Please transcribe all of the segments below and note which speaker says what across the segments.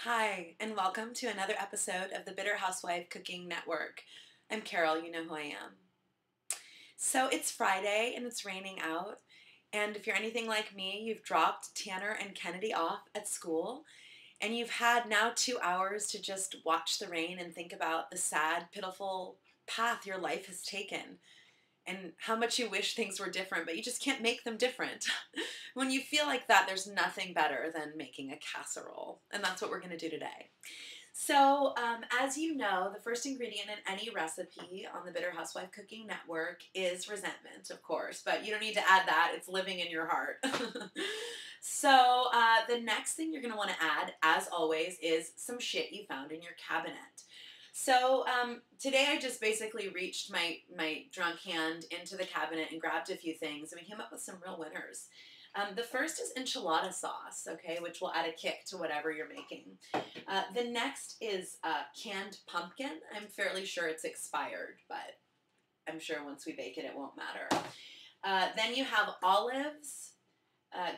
Speaker 1: Hi, and welcome to another episode of the Bitter Housewife Cooking Network. I'm Carol, you know who I am. So it's Friday and it's raining out, and if you're anything like me, you've dropped Tanner and Kennedy off at school, and you've had now 2 hours to just watch the rain and think about the sad, pitiful path your life has taken and how much you wish things were different, but you just can't make them different. When you feel like that, there's nothing better than making a casserole, and that's what we're going to do today. So, as you know, the first ingredient in any recipe on the Bitter Housewife Cooking Network is resentment, of course, but you don't need to add that. It's living in your heart. So, the next thing you're going to want to add, as always, is some shit you found in your cabinet. So today I just basically reached my drunk hand into the cabinet and grabbed a few things, and we came up with some real winners. The first is enchilada sauce, okay, which will add a kick to whatever you're making. The next is canned pumpkin. I'm fairly sure it's expired, but I'm sure once we bake it, it won't matter. Then you have olives,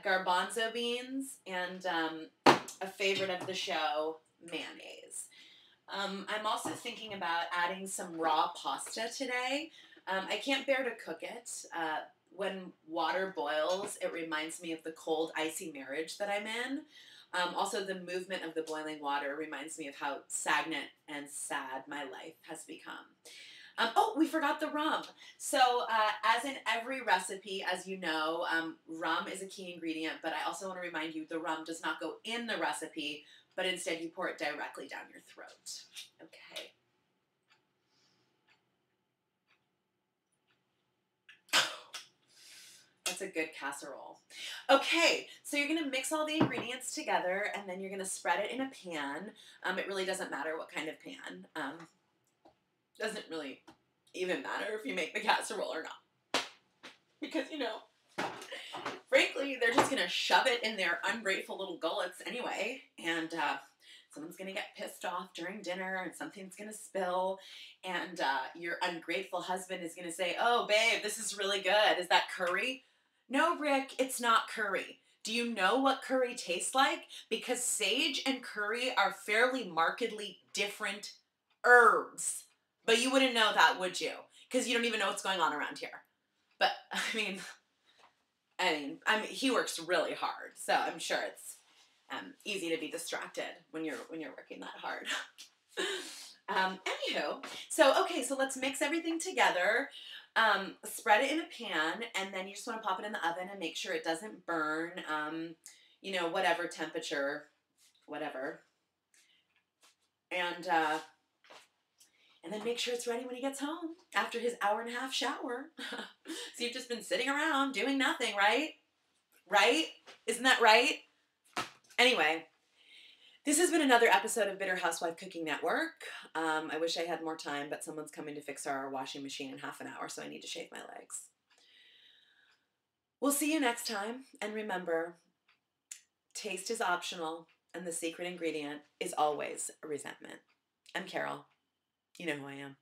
Speaker 1: garbanzo beans, and a favorite of the show, mayonnaise. I'm also thinking about adding some raw pasta today. I can't bear to cook it. When water boils, it reminds me of the cold, icy marriage that I'm in. Also, the movement of the boiling water reminds me of how stagnant and sad my life has become. Oh, we forgot the rum. So, as in every recipe, as you know, rum is a key ingredient, but I also want to remind you the rum does not go in the recipe, but instead you pour it directly down your throat. Okay. That's a good casserole. Okay, so you're going to mix all the ingredients together, and then you're going to spread it in a pan. It really doesn't matter what kind of pan. Doesn't really even matter if you make the casserole or not. Because, frankly, they're just going to shove it in their ungrateful little gullets anyway, and someone's going to get pissed off during dinner, and something's going to spill, and your ungrateful husband is going to say, "Oh, babe, this is really good. Is that curry?" No, Rick, it's not curry. Do you know what curry tastes like? Because sage and curry are fairly markedly different herbs. But you wouldn't know that, would you? Because you don't even know what's going on around here. But, he works really hard, so I'm sure it's easy to be distracted when you're working that hard. Anywho, so let's mix everything together. Spread it in a pan, and then you just want to pop it in the oven and make sure it doesn't burn. Whatever temperature, whatever. And then make sure it's ready when he gets home after his hour-and-a-half shower. So you've just been sitting around doing nothing, right? Right? Isn't that right? Anyway, this has been another episode of Bitter Housewife Cooking Network. I wish I had more time, but someone's coming to fix our washing machine in half an hour, so I need to shave my legs. We'll see you next time, and remember, taste is optional, and the secret ingredient is always resentment. I'm Carol. You know who I am.